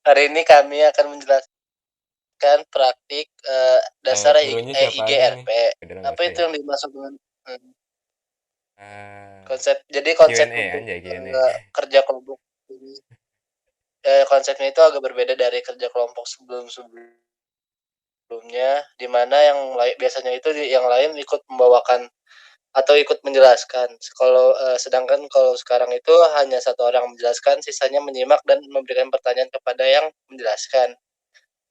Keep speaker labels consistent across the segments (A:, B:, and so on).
A: Hari ini kami akan menjelaskan praktik, dasar
B: Gurunya siapa aja nih?
A: IGRP.
B: Udah nggak
A: Apa
B: usah
A: itu
B: ya?
A: yang dimaksud dengan
B: Ah,
A: konsep
B: Q&A
A: untuk,
B: aja Q&A.
A: kerja kelompok ini, konsepnya itu agak berbeda dari kerja kelompok sebelumnya, di mana biasanya itu yang lain ikut membawakan atau ikut menjelaskan. Sedangkan kalau sekarang itu hanya satu orang menjelaskan, sisanya menyimak dan memberikan pertanyaan kepada yang menjelaskan.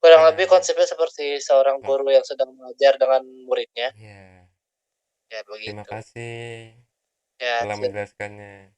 A: Kurang lebih
B: Nah,
A: konsepnya seperti seorang
B: Kak,
A: guru yang sedang mengajar dengan muridnya.
B: ya,
A: Ya
B: terima
A: begitu.
B: kasih
A: Ya,
B: telah menjelaskannya.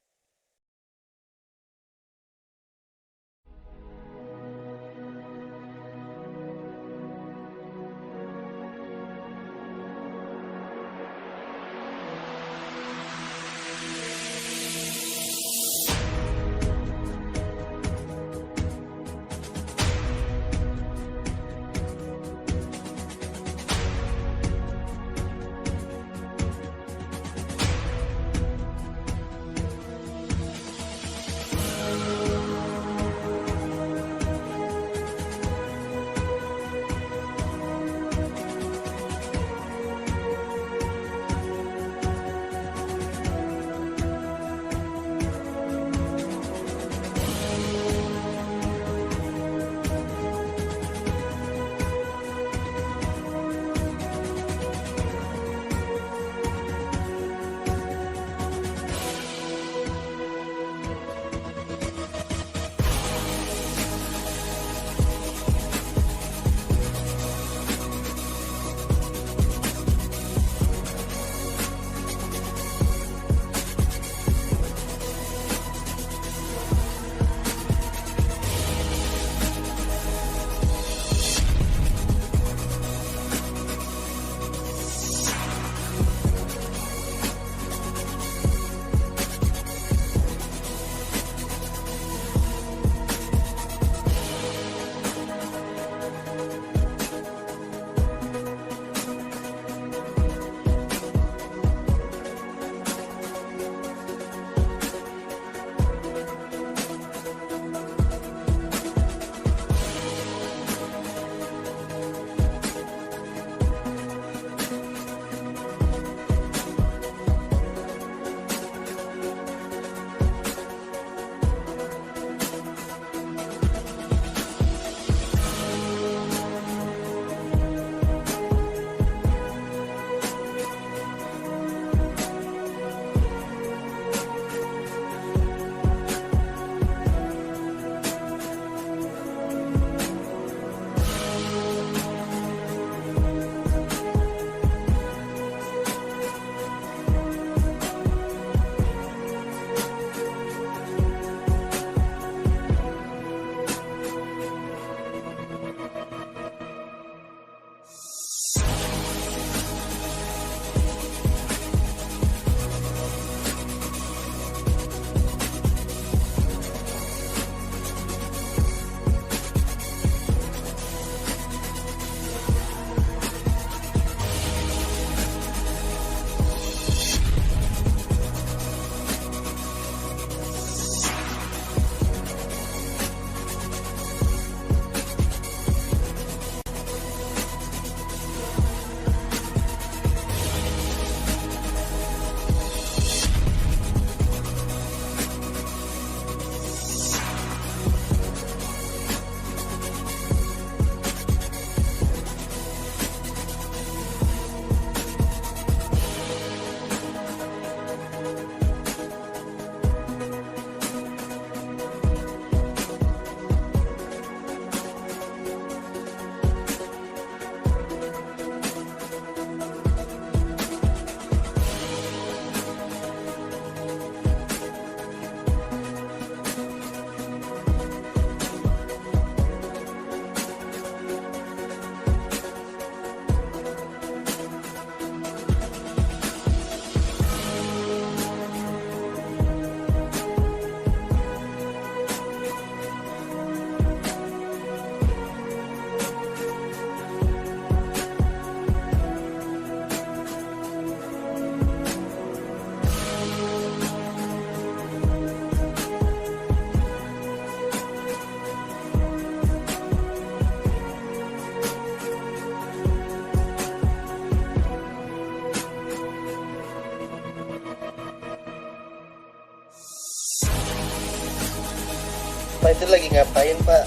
A: lagi ngapain, Pak?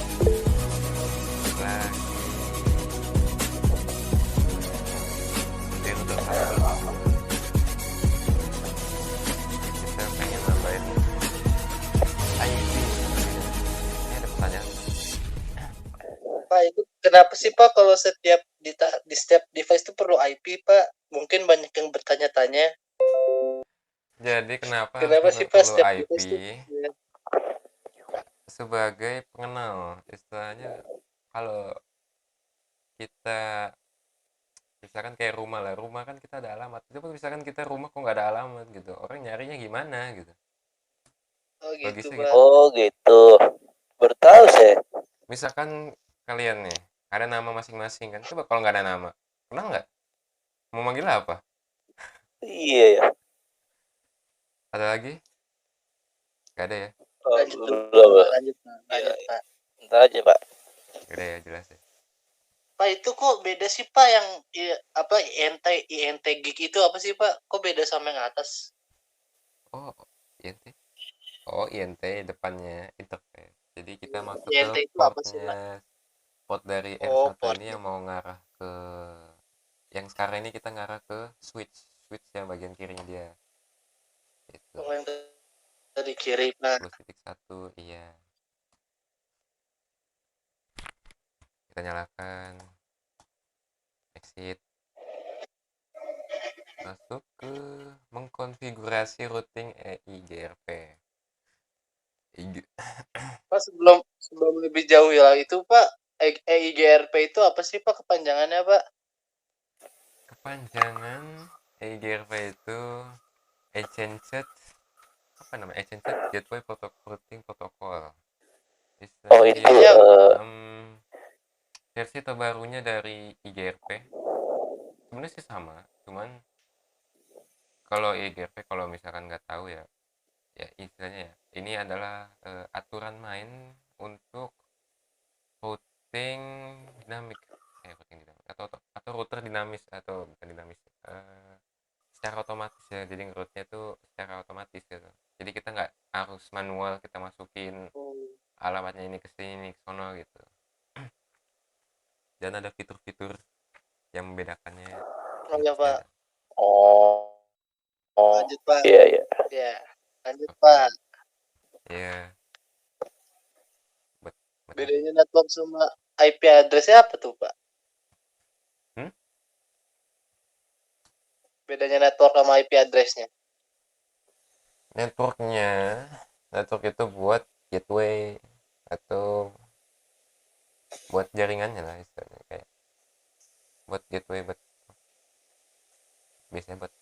B: Lagi udah kita pengen nambahin IP. Ini ada pertanyaan.
A: Pak, itu kenapa sih, Pak, kalau setiap di setiap device itu perlu IP, Pak? Mungkin banyak yang bertanya-tanya.
B: Jadi kenapa harus
A: Kenapa sih, Pak,
B: perlu
A: setiap
B: IP?
A: device itu? Ya.
B: Sebagai pengenal, istilahnya kalau kita misalkan kayak rumah lah, rumah kan kita ada alamat. Coba misalkan kita rumah kok nggak ada alamat gitu, orang nyarinya gimana gitu.
A: Oh gitu,
B: Logisnya
A: Pak.
B: gitu.
C: Oh gitu. Bertahu saya.
B: Misalkan kalian nih ada nama masing-masing kan, coba kalau nggak ada nama, kenal nggak? Mau manggil apa?
C: Iya ya.
B: Ada lagi? Nggak ada ya?
C: Oh,
A: Lanjut dulu,
C: belum.
A: Pak. Lanjut, Pak. Lanjut, Pak.
C: Ntar aja Pak.
B: Nggak ada ya, jelas ya.
A: Pak, itu kok beda sih, Pak, yang apa INT gig itu apa sih, Pak? Kok beda sama yang atas?
B: Oh, INT. Oh, INT depannya interface. Jadi kita masuk ke
A: INT itu apa sih, Pak?
B: port dari
A: Oh,
B: R1 ini
A: portnya.
B: yang mau ngarah ke yang sekarang ini kita ngarah ke switch yang bagian kirinya dia. Itu.
A: Oh, yang tadi kiri, Pak.
B: 10.1, iya. Kita nyalakan exit. Masuk ke mengkonfigurasi routing EIGRP.
A: Pak, sebelum lebih jauh ya itu, Pak, EIGRP itu apa sih, Pak, kepanjangannya, Pak?
B: Kepanjangan EIGRP itu Exchanged apa namanya? Exchanged Gateway Routing Protocol.
C: Oh
B: Istilahnya
C: itu
B: dia versi terbarunya dari IGRP. Sebenarnya sih sama, cuman kalau IGRP kalau misalkan nggak tahu ya, ya istilahnya ya, ini adalah aturan main untuk routing dinamik, routing dinamik atau router dinamis atau bukan dinamis, secara otomatis ya. Jadi nge-route-nya tuh secara otomatis gitu. Jadi kita nggak harus manual kita masukin alamatnya ini ke sini ini ke sono gitu. Dan ada fitur-fitur yang membedakannya
A: Oh
B: ini
A: ya,
B: pasti
A: Pak.
B: ada.
C: oh
A: Lanjut, Pak.
C: iya iya.
A: Ya, lanjut,
B: Oke.
A: Pak.
B: Ya, buat
A: Bedanya network sama IP address-nya apa tuh, Pak?
B: Hmm?
A: Bedanya network sama IP address-nya.
B: Networknya, network itu buat gateway atau buat jaringannya lah istilahnya, kayak buat gateway, buat biasanya buat,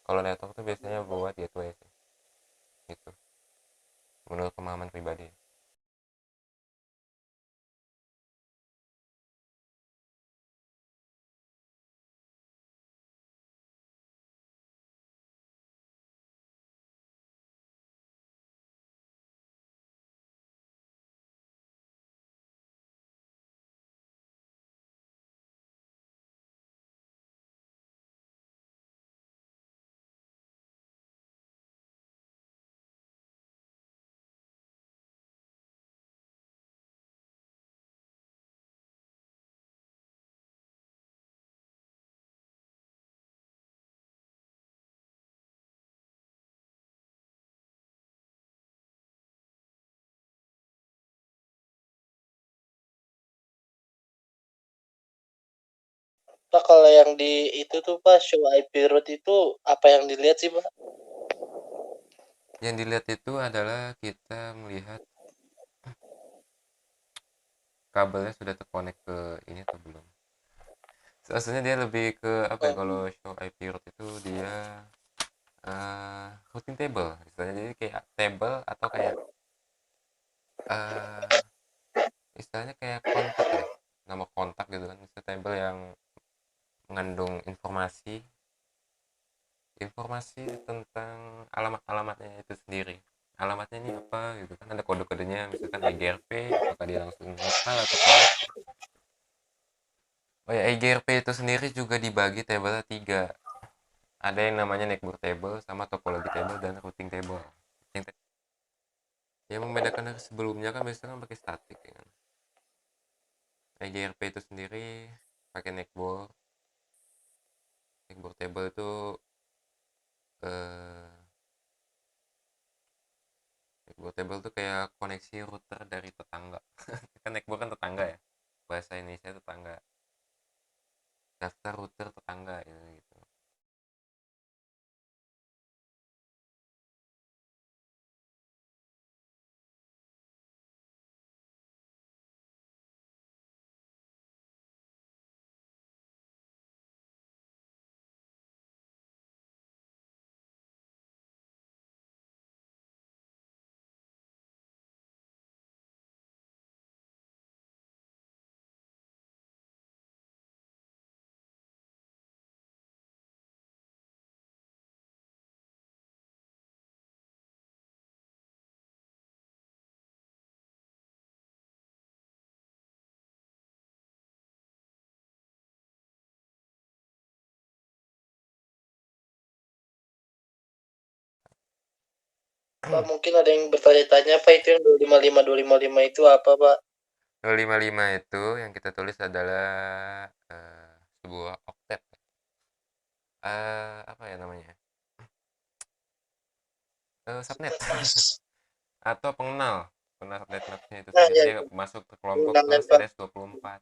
B: kalau network tuh biasanya buat gateway sih gitu, menurut pemahaman pribadi.
A: Pak, kalau yang di itu tuh, Pak, show IP route itu apa yang dilihat sih, Pak?
B: Yang dilihat itu adalah kita melihat kabelnya sudah terkonek ke ini atau belum. Sebenarnya dia lebih ke apa ya, kalau show IP route itu dia routing table istilahnya. Jadi kayak table atau kayak uh, istilahnya kayak kontak ya, nomor kontak gitu kan, misalnya table yang mengandung informasi informasi tentang alamat-alamatnya itu sendiri. Alamatnya ini apa gitu kan, ada kode-kodenya, misalkan EGRP, apakah dia langsung lokal atau kelas. Oh ya, EGRP itu sendiri juga dibagi table 3. Ada yang namanya network table, sama topologi table, dan routing table. Yang membedakan dari sebelumnya kan biasanya kan pakai statik ya kan. EGRP itu sendiri pakai neckboard table itu eh neckboard table tuh kayak koneksi router dari tetangga. Kan neckboard kan tetangga ya, bahasa Indonesia tetangga, daftar router tetangga gitu.
A: Pak, mungkin ada yang bertanya-tanya, Pak, itu yang 255 itu apa, Pak?
B: 255 itu yang kita tulis adalah sebuah oktet, apa ya namanya, subnet atau pengenal subnetnya itu
A: Nah,
B: sendiri,
A: ya,
B: dia masuk ke kelompok ke
A: penggunaan, Pak.
B: series 24.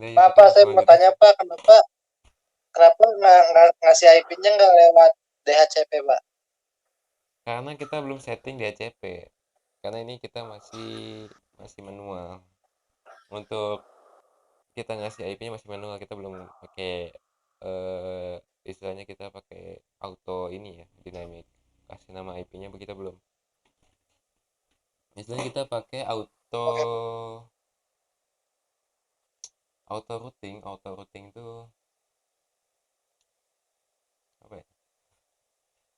B: Nggak, ya
A: Pak,
B: kita
A: Pak, saya
B: berdua
A: mau
B: gitu.
A: tanya, Pak, kenapa nggak ngasih IP-nya nggak lewat DHCP, Pak?
B: Karena kita belum setting di ACP, karena ini kita masih masih manual. Untuk kita ngasih IP-nya masih manual, kita belum pakai istilahnya kita pakai auto ini ya, dynamic kasih nama IP-nya begitu belum. Istilahnya kita pakai
A: Oke,
B: auto routing tuh apa ya?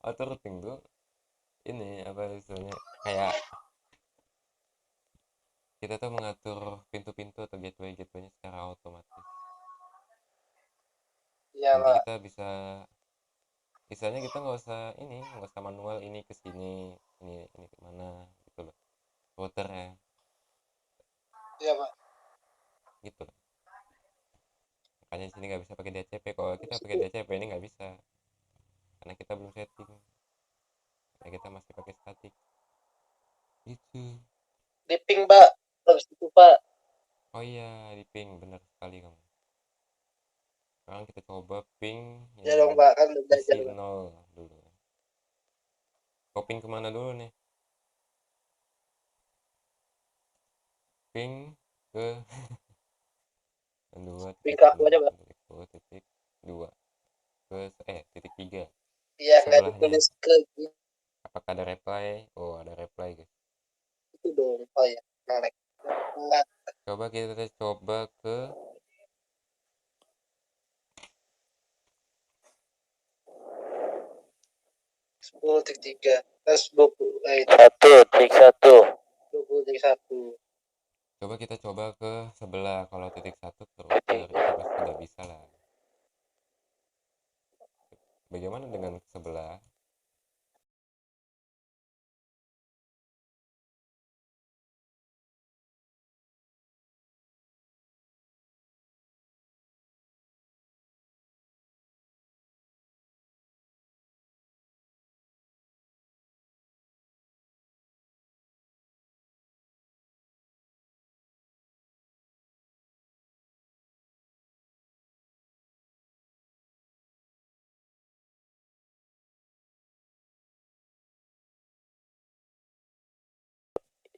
B: Auto routing tuh ini apa istilahnya, kayak kita tuh mengatur pintu-pintu atau gateway-gatewaynya secara otomatis.
A: iya,
B: Nanti
A: Pak.
B: kita bisa, misalnya kita nggak usah manual ini ke sini, ini kemana gitu loh, routernya
A: Iya, Pak.
B: gitu loh. Makanya di sini nggak bisa pakai DHCP. Kalau kita pakai DHCP ini nggak bisa, karena kita belum setting, karena kita masih pakai statik gitu.
A: Di ping, Pak. Habis itu, Pak.
B: Oh iya, di ping, benar sekali kamu. Sekarang kita coba ping
A: Ya
B: yang
A: dong, Pak. Kan udah belajar,
B: isi
A: Pak.
B: 0 dulu. Kau ping kemana dulu nih? Ping ke 2
A: Ping
B: titik
A: ke aku
B: 0
A: aja, Pak.
B: titik 2 titik 2 ke titik 3
A: Iya, nggak
B: sebelahnya.
A: ditulis ke
B: Apakah ada reply? Oh, ada reply guys.
A: itu dong. Oh ya, melek. Nah,
B: Coba kita coba ke
A: 10.3. Terus 20. Itu.
C: 1.1.
A: 20.1.
B: coba kita coba ke sebelah. Kalau titik 1 teruter itu pasti udah bisa lah. Bagaimana dengan sebelah?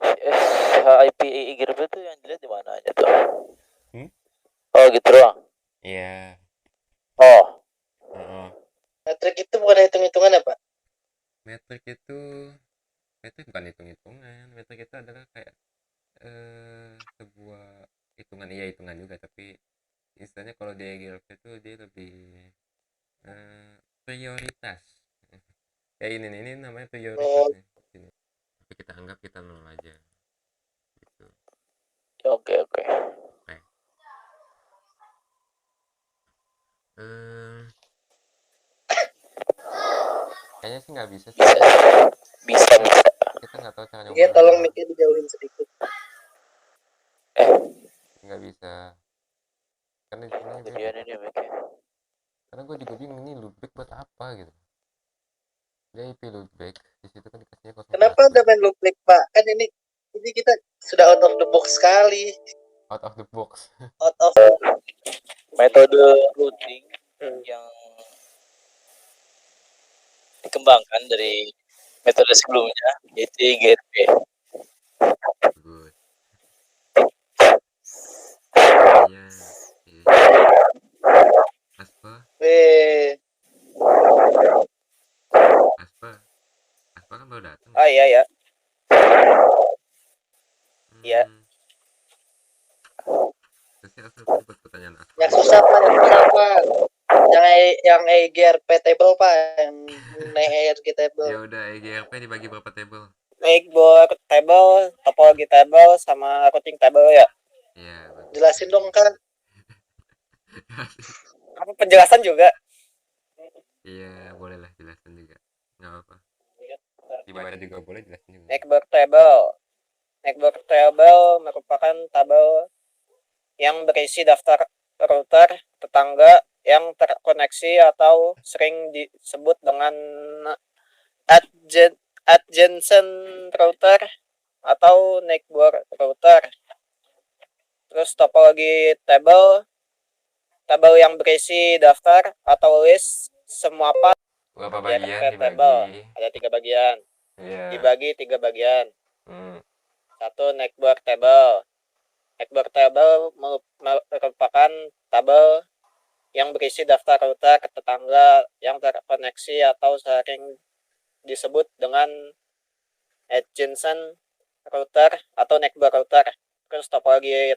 C: SHIP IGRP tuh yang dilihat di mana aja tuh?
B: Hmm?
C: Oh gitu doang.
B: Iya.
C: Oh,
B: Heeh.
A: Metrik itu bukan hitung-hitungan ya, Pak?
B: Metrik itu bukan hitung-hitungan. Metrik itu adalah kayak sebuah hitungan, iya hitungan juga, tapi istilahnya kalau di EGLP itu dia lebih prioritas. Ya ini namanya prioritas
A: Oh,
B: nih. Sini. Tapi kita anggap kita nol aja. Gitu.
C: oke.
B: Oke. Kayaknya sih nggak bisa sih.
C: Bisa.
B: Kita nggak tahu cara
A: iya,
B: nyobanya
A: tolong
B: gimana.
A: mikir dijauhin sedikit.
B: Nggak bisa. Karena di sini beda.
C: Gedean ini mic-nya.
B: Karena gue juga bingung ini loopback buat apa gitu. Dia IP loopback. Di situ kan dikasihnya 01.
A: Kenapa udah main loop back, Pak? Kan ini kita sudah out of the box sekali.
B: Out of the box.
A: Out of
C: Metode routing yang dikembangkan dari metode sebelumnya yaitu IGRP.
B: Good. Iya. Aspa.
A: eh
B: Aspa kan baru datang.
C: Ah iya. Iya.
B: Terus aku buat pertanyaan Aspa.
A: yang susah, Pak. Yang EGRP table, Pak. Yang ERG table.
B: Ya udah, EGRP dibagi berapa table?
C: Wakeboard table, topologi table, sama routing table ya.
B: Iya, bagus.
A: Jelasin dong, kan.
C: Apa penjelasan juga?
B: Iya, boleh lah jelasin juga. Nggak apa-apa. Dibaca juga boleh, jelasin juga.
C: Wakeboard table merupakan tabel yang berisi daftar router tetangga yang terkoneksi atau sering disebut dengan adjacent router atau neighbor router. Terus topologi tabel yang berisi daftar atau list semua part
B: Berapa bagian dibagi?
C: table. Ada 3 bagian.
B: Iya.
C: Dibagi 3 bagian.
B: Hmm.
C: 1 neighbor table. Neighbor table merupakan tabel yang berisi daftar router tetangga yang terkoneksi atau sering disebut dengan adjacent router atau neighbor router. Terus topologi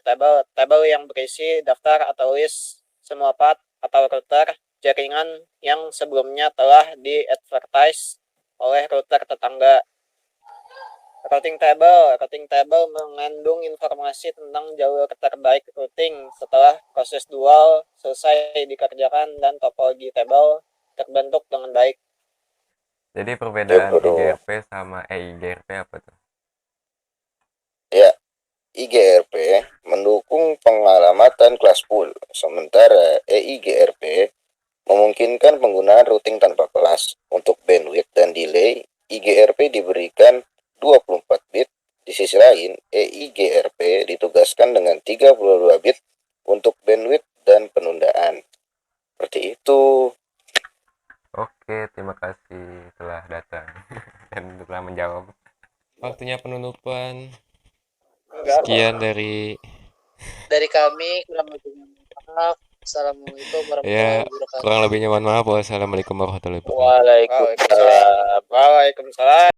C: tabel yang berisi daftar atau list semua path atau router jaringan yang sebelumnya telah di-advertise oleh router tetangga. Routing table mengandung informasi tentang jalur terbaik routing setelah proses dual selesai dikerjakan dan topologi table terbentuk dengan baik.
B: Jadi perbedaan IGRP sama EIGRP apa tuh?
C: Ya, IGRP mendukung pengalamatan kelas pool, sementara EIGRP memungkinkan penggunaan routing tanpa kelas. Untuk bandwidth dan delay, IGRP diberikan 24 bit. Di sisi lain,
D: 32 bit untuk bandwidth dan penundaan. Seperti itu.
B: Oke, terima kasih telah datang dan telah menjawab. Waktunya penutupan. Sekian dari
A: kami, kurang lebihnya maaf. Assalamualaikum warahmatullahi
B: ya,
A: wabarakatuh.
B: kurang lebihnya mohon maaf. Wassalamualaikum warahmatullahi wabarakatuh.
D: Waalaikumsalam.
C: Waalaikumsalam.